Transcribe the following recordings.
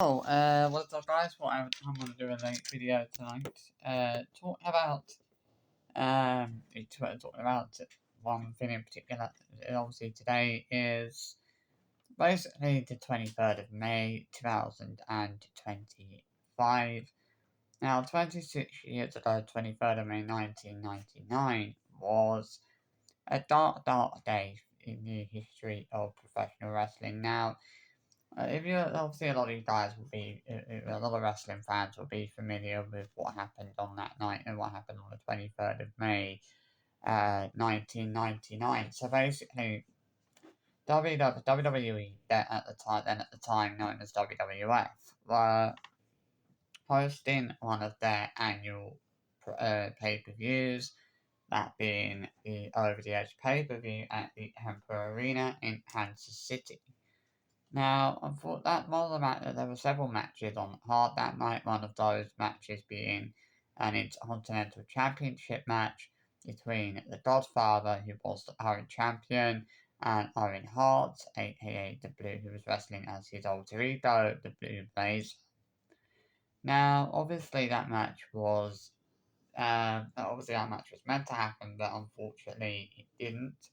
What's up guys, I'm gonna do a late video tonight, talk about, talking about one thing in particular. Obviously today is basically the 23rd of May, 2025. Now, 26 years ago, 23rd of May 1999, was a dark day in the history of professional wrestling. Now, if you obviously a lot of you guys will be a lot of wrestling fans will be familiar with what happened on that night and what happened on the 23rd of May, 1999. So basically, WWE at the time known as WWF, were hosting one of their annual pay-per-views, that being the Over the Edge pay-per-view at the Emperor Arena in Kansas City. Now, I thought that one of the there were several matches on the card that night. One of those matches being an Intercontinental Championship match between the Godfather, who was the current champion, and Owen Hart, aka the Blue, who was wrestling as his alter ego, the Blue Blaze. Now, obviously, that match was meant to happen, but unfortunately, it didn't.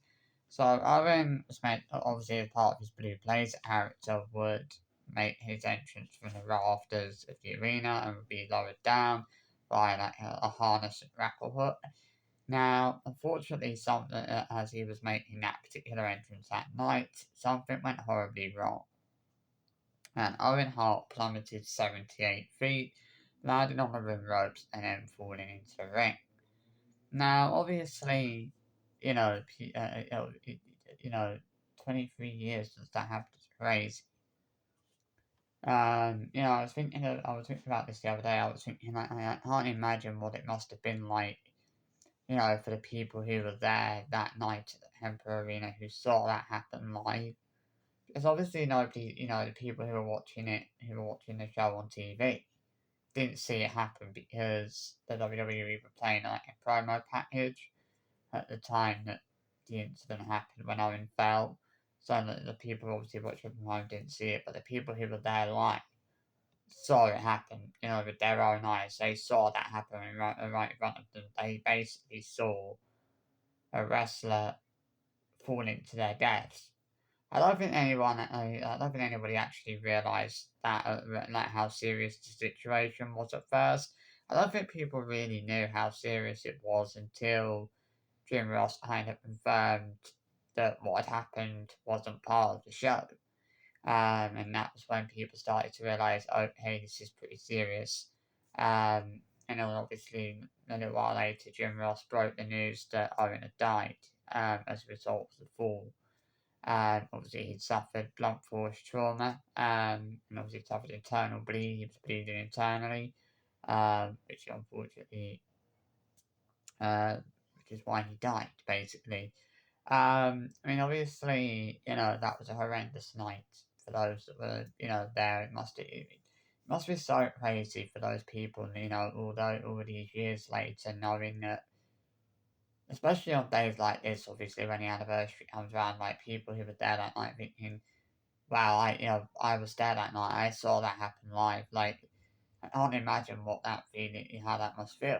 So Owen was meant, obviously as part of his Blue Blaze character, would make his entrance from the rafters of the arena and would be lowered down by like a harness and grapple hook. Now, unfortunately, as he was making that particular entrance that night, something went horribly wrong, and Owen Hart plummeted 78 feet, landing on the ring ropes and then falling into the ring. Now, obviously, you know, you know, 23 years since that happened is crazy. I was thinking about this the other day. I was thinking, like, I can't imagine what it must have been like, for the people who were there that night at the Emperor Arena who saw that happen live. Because obviously nobody, the people who were watching the show on TV, didn't see it happen because the WWE were playing like a promo package at the time that the incident happened when Owen fell. So the people obviously watching from home didn't see it, but the people who were there live saw it happen, with their own eyes. They saw that happen right in front of them. They basically saw a wrestler falling to their deaths. I don't think anybody actually realised that, like how serious the situation was at first. I don't think people really knew how serious it was until Jim Ross kind of confirmed that what had happened wasn't part of the show. And that was when people started to realise, okay, this is pretty serious. And then obviously, a little while later, Jim Ross broke the news that Owen had died as a result of the fall. Obviously, he'd suffered blunt force trauma, and obviously suffered internal bleed. He was bleeding internally, which unfortunately, which is why he died, basically. Obviously, that was a horrendous night for those that were, there. It must be so crazy for those people, although all these years later, knowing that, especially on days like this, obviously when the anniversary comes around, like people who were there that night thinking, wow, I was there that night, I saw that happen live. Like, I can't imagine what that feeling, how that must feel.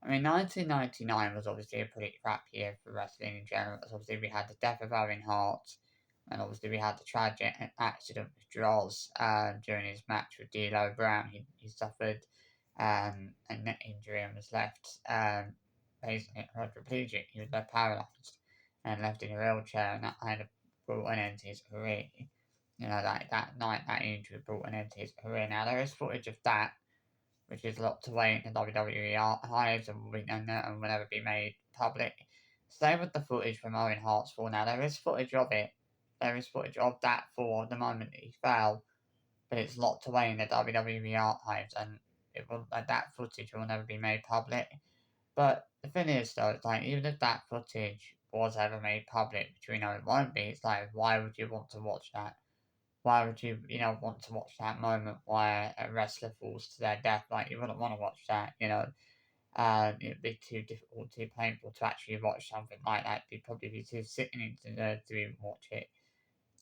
1999 was obviously a pretty crap year for wrestling in general, because obviously we had the death of Owen Hart, and obviously we had the tragic accident with Droz during his match with D'Lo Brown. He suffered a neck injury and was left basically quadriplegic. He was left paralysed and left in a wheelchair, and that kind of brought an end to his career. That night, that injury brought an end to his career. Now, there is footage of that, which is locked away in the WWE archives and will never be made public. Same with the footage from Owen Hart's fall. Now, there is footage of it. There is footage of that fall, the moment that he fell, but it's locked away in the WWE archives, and that footage will never be made public. But the thing is, though, it's like, even if that footage was ever made public, which we know it won't be, it's like, why would you want to watch that? Why would you, want to watch that moment where a wrestler falls to their death? Like, you wouldn't want to watch that. It'd be too difficult, too painful to actually watch something like that. You'd probably be too sickening to even watch it.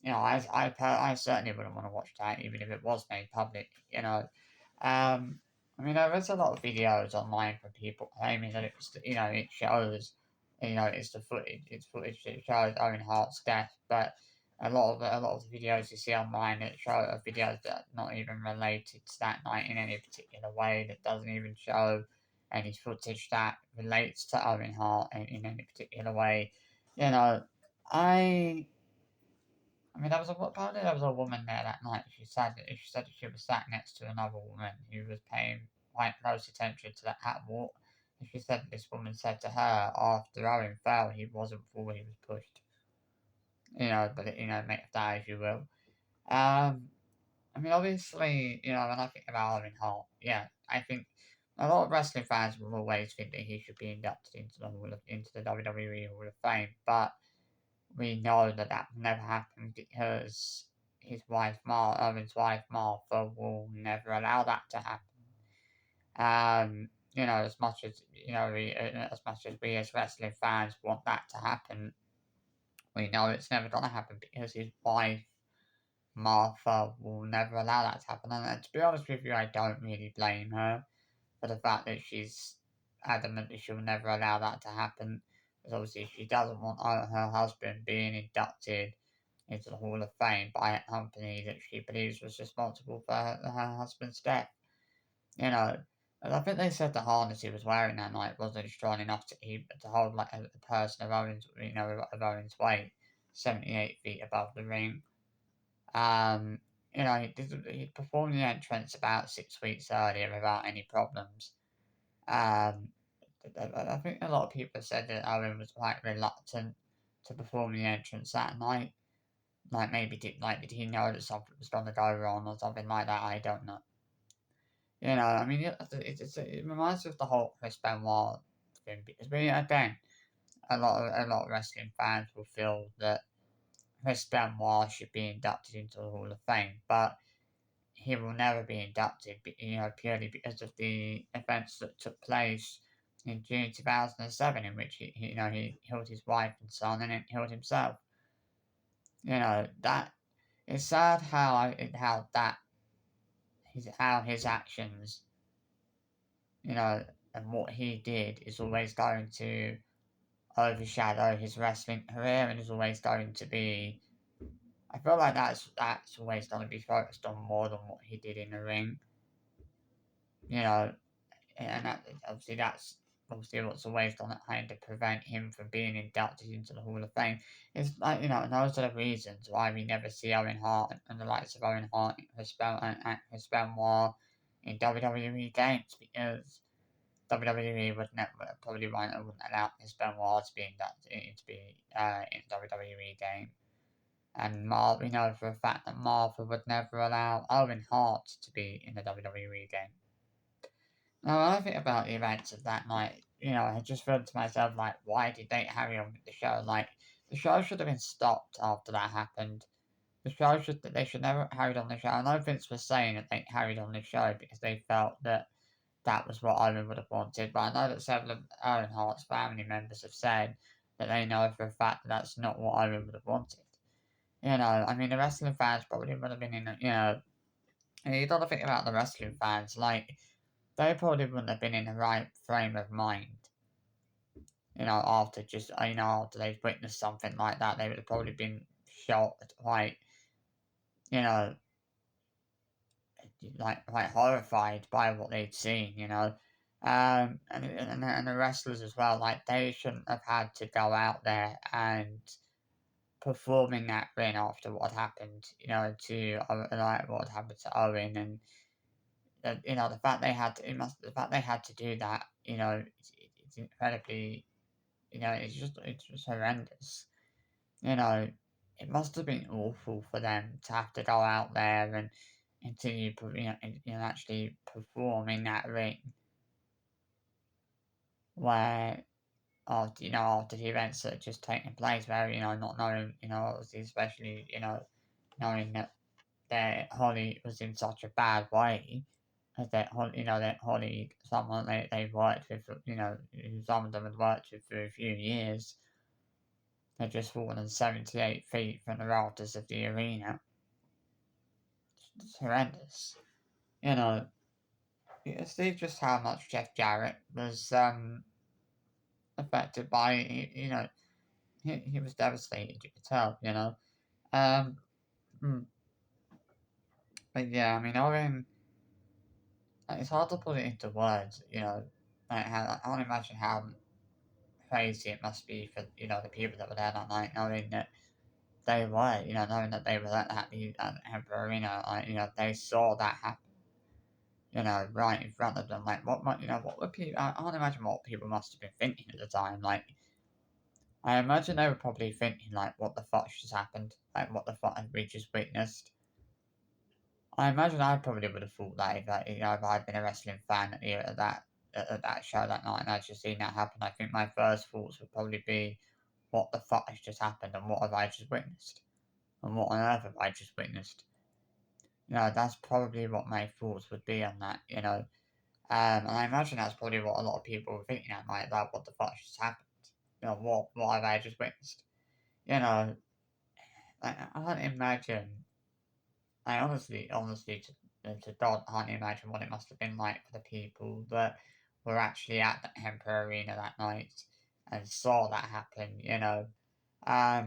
I certainly wouldn't want to watch that, even if it was made public. Um, I mean, there is a lot of videos online from people claiming that it shows, it's footage that shows Owen Hart's death, but a lot of the videos you see online that show are videos that are not even related to that night in any particular way. That doesn't even show any footage that relates to Owen Hart in any particular way. You know, I I mean, apparently there was a woman there that night. She said that she was sat next to another woman who was paying quite close attention to the catwalk. And she said this woman said to her after Owen fell, he wasn't full, he was pushed. Make of that as you will. Um, I mean, obviously, when I think about Owen Hart, yeah, I think a lot of wrestling fans will always think that he should be inducted into the WWE Hall of Fame, but we know that that never happened because Owen's wife Martha will never allow that to happen. As much as we as wrestling fans want that to happen, we know it's never gonna happen because his wife Martha will never allow that to happen. And to be honest with you, I don't really blame her for the fact that she's adamant that she'll never allow that to happen. Because obviously, she doesn't want her husband being inducted into the Hall of Fame by a company that she believes was responsible for her husband's death. You know, and I think they said the harness he was wearing that night wasn't strong enough to hold like a person of Owen's weight, 78 feet above the ring. Um, he performed the entrance about 6 weeks earlier without any problems. Um, I think a lot of people said that Owen was quite reluctant to perform the entrance that night. Did he know that something was going to go wrong or something like that? I don't know. I mean, it reminds me of the whole Chris Benoit thing because again, a lot of wrestling fans will feel that Chris Benoit should be inducted into the Hall of Fame, but he will never be inducted, purely because of the events that took place in June 2007, in which he killed his wife and son and then killed himself. That it's sad how his actions, and what he did is always going to overshadow his wrestling career and is always going to be. I feel like that's always going to be focused on more than what he did in the ring. You know, and that's obviously what's always going to kind of prevent him from being inducted into the Hall of Fame. It's like, and those are the reasons why we never see Owen Hart and the likes of Owen Hart and Chris Benoit in WWE games because WWE would never probably wouldn't allow Chris Benoit to be inducted to be in WWE game. And we know for a fact that Martha would never allow Owen Hart to be in the WWE game. Now, when I think about the events of that night, I just felt to myself, like, why did they carry on with the show? Like, the show should have been stopped after that happened. They should never have carried on the show. I know Vince was saying that they carried on the show because they felt that that was what Owen would have wanted, but I know that several of Owen Hart's family members have said that they know for a fact that that's not what Owen would have wanted. I mean, the wrestling fans probably would have been and you got to think about the wrestling fans, like, they probably wouldn't have been in the right frame of mind. After they've witnessed something like that, they would have probably been shocked, you know, like horrified by what they'd seen. And the wrestlers as well, like they shouldn't have had to go out there and perform in that ring after what happened, to like what happened to Owen, and the fact the fact they had to do that, it's incredibly, it's just horrendous. You know, it must have been awful for them to have to go out there and continue, actually perform in that ring where after the events that had just taken place, where not knowing, obviously, especially knowing that Holly was in such a bad way, as that Holly, someone they worked with, who some of them had worked with for a few years, had just fallen 78 feet from the rafters of the arena. It's horrendous. You know, you see just how much Jeff Jarrett was affected by it. You know, he was devastated, you could tell, you know. Um, mm, but yeah, I mean, Owen, it's hard to put it into words, you know. I can't imagine how crazy it must be for, you know, the people that were there that night, knowing that they were, you know, knowing that they were at the Emperor Arena, like, you know, they saw that happen, you know, right in front of them. Like, you know, what were people, I can't imagine what people must have been thinking at the time. Like, I imagine they were probably thinking, like, what the fuck just happened? Like, what the fuck have we just witnessed? I imagine I probably would have thought that you know, if I'd been a wrestling fan at that show that night and I'd just seen that happen. I think my first thoughts would probably be, what the fuck has just happened and what have I just witnessed? And what on earth have I just witnessed? You know, that's probably what my thoughts would be on that, you know. And I imagine that's probably what a lot of people were thinking at night, about what the fuck just happened. You know, what have I just witnessed? You know, I can't imagine. I honestly, to God, can't imagine what it must have been like for the people that were actually at the Emperor Arena that night and saw that happen. You know, I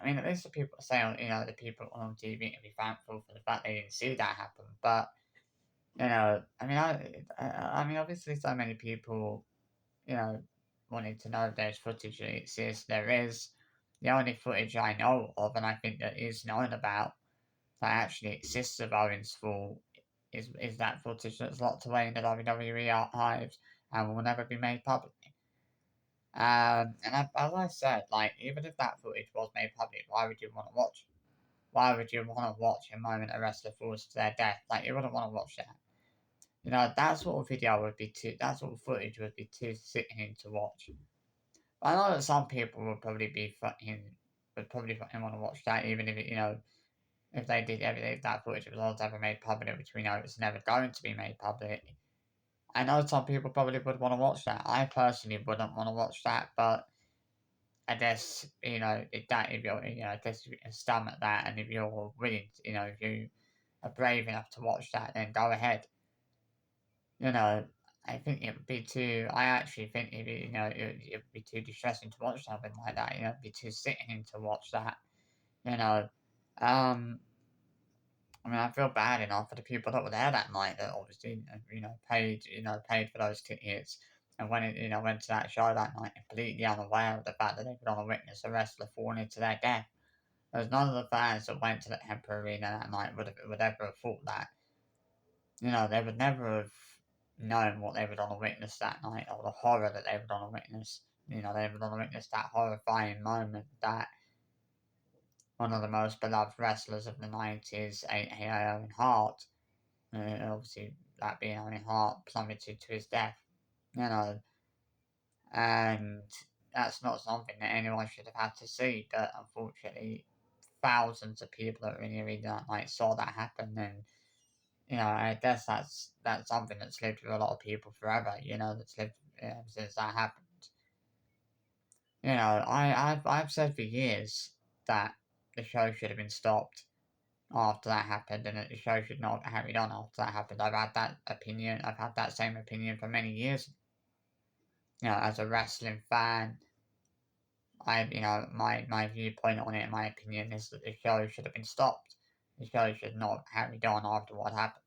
mean, at least the people say, you know, the people on TV can be thankful for the fact they didn't see that happen. But you know, I mean, obviously, so many people, you know, wanted to know if there's footage that exists. There is. The only footage I know of, and I think that is known about, that actually exists of Owen's fall, is that footage that's locked away in the WWE archives and will never be made public. As I said, like, even if that footage was made public, why would you want to watch it? Why would you want to watch a moment a wrestler falls to their death? Like, you wouldn't want to watch that. You know, that sort of video would be too, that sort of footage would be too sickening to watch. But I know that some people would probably fucking want to watch that, even if it, you know, if they did if that footage was ever made public, which we know it's never going to be made public. I know some people probably would want to watch that. I personally wouldn't want to watch that, but I guess, you know, if you're, you know, I guess if you can stomach that, and if you're willing to, you know, if you are brave enough to watch that, then go ahead. You know, I think it would be too. I actually think you know, it would be too distressing to watch something like that. You know, it'd be too sickening to watch that. You know, um, I mean, I feel bad enough for the people that were there that night that obviously, paid for those tickets and went to that show that night completely unaware of the fact that they could only witness a wrestler falling into their death. There's none of the fans that went to the Emperor Arena that night would ever have thought that. You know, they would never have known what they would on to witness that night, or the horror that they would on to witness. You know, they would on to witness that horrifying moment that one of the most beloved wrestlers of the 90s, aka Owen Hart, obviously that being Owen Hart, plummeted to his death. You know, and that's not something that anyone should have had to see, but unfortunately, thousands of people that were in the arena that night saw that happen, and you know, I guess that's something that's lived with a lot of people forever. You know, that's lived since that happened. You know, I've said for years that the show should have been stopped after that happened, and that the show should not have carried on after that happened. I've had that opinion. I've had that same opinion for many years. You know, as a wrestling fan, my viewpoint on it, my opinion is that the show should have been stopped. The show should not have carried on after what happened.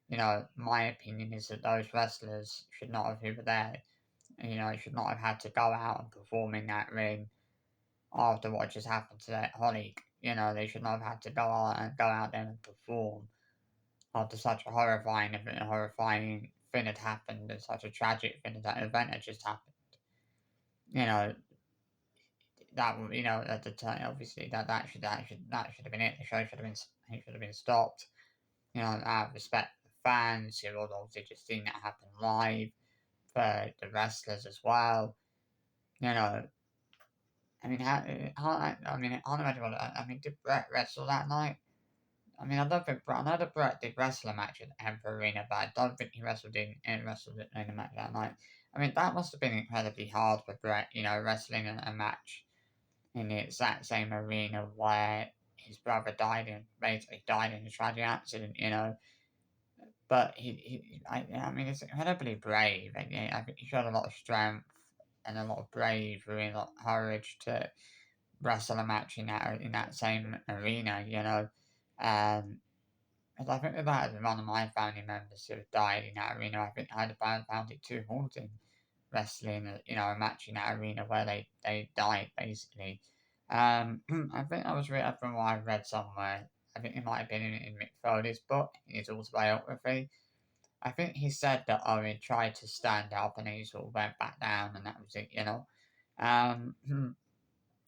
You know, my opinion is that those wrestlers should not have who were there. You know, should not have had to go out and perform in that ring after what just happened to their colleague. You know, they should not have had to go out there and perform after such a horrifying thing had happened, and such a tragic thing, that event had just happened. You know, at the time, obviously that should have been it. The show should have been stopped. You know, out of respect for the fans who had obviously just seen that happen live, for the wrestlers as well. You know, I mean, I can't imagine what. I mean, did Brett wrestle that night? I mean, I don't think I know that Brett did wrestle a match at the Emperor Arena, but I don't think he wrestled in a match that night. I mean, that must have been incredibly hard for Brett, you know, wrestling a match in the exact same arena where his brother basically died in a tragic accident, you know. But I mean, it's incredibly brave, and yeah, I think he showed a lot of strength and a lot of bravery and a lot of courage to wrestle a match in that same arena, you know. Because I think that one of my family members who died in that arena, I think I'd found it too haunting wrestling, a match in that arena where they died basically. I think that was read from what I read somewhere. I think it might have been in Mick Foley's book, in his autobiography. I think he said that Owen tried to stand up and he sort of went back down, and that was it, you know. Um,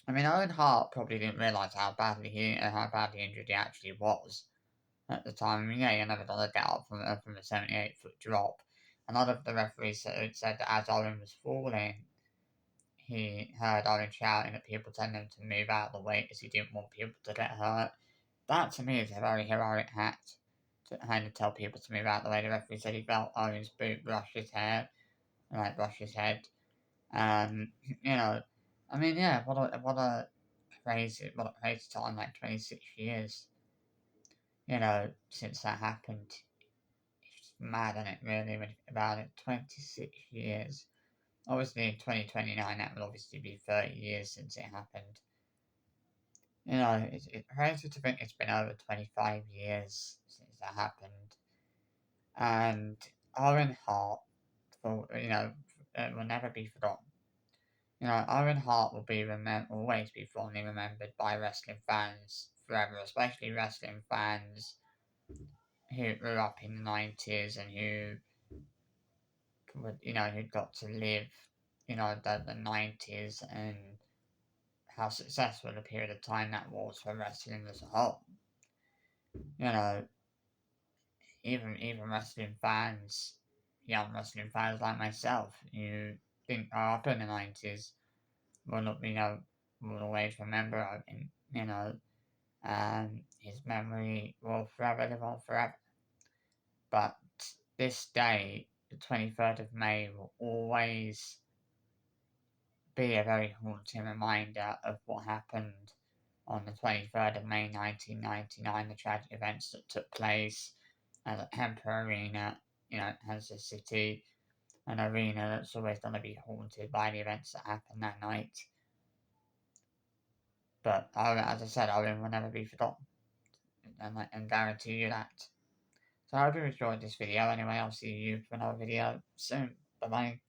I mean, Owen Hart probably didn't realise how badly injured he actually was at the time. I mean, yeah, he never done a get up from a 78-foot drop. A lot of the referees said that as Owen was falling, he heard Owen shouting at people, telling them to move out of the way because he didn't want people to get hurt. That to me is a very heroic act, to kind of tell people to move out of the way. The referee said he felt Owen's boot brush his hair, like brush his head. You know, I mean, yeah, what a crazy time, like 26 years, since that happened. It's mad, isn't it, really, when you think about it? 26 years. Obviously, in 2029, that will obviously be 30 years since it happened. It's crazy to think it's been over 25 years since that happened. And Owen Hart, will never be forgotten. Owen Hart will always be fondly remembered by wrestling fans forever, especially wrestling fans who grew up in the 90s and who got to live, the 90s and how successful a period of time that was for wrestling as a whole. You know, even wrestling fans, young wrestling fans like myself, who didn't grow up in the 90s, will not, will always remember him, his memory will forever live on forever. But this day, the 23rd of May, will always be a very haunting reminder of what happened on the 23rd of May 1999, the tragic events that took place at the Emperor Arena, Kansas City, an arena that's always going to be haunted by the events that happened that night. But as I said, Owen will never be forgotten, and I can guarantee you that. So I hope you enjoyed this video. Anyway, I'll see you for another video soon. Bye bye.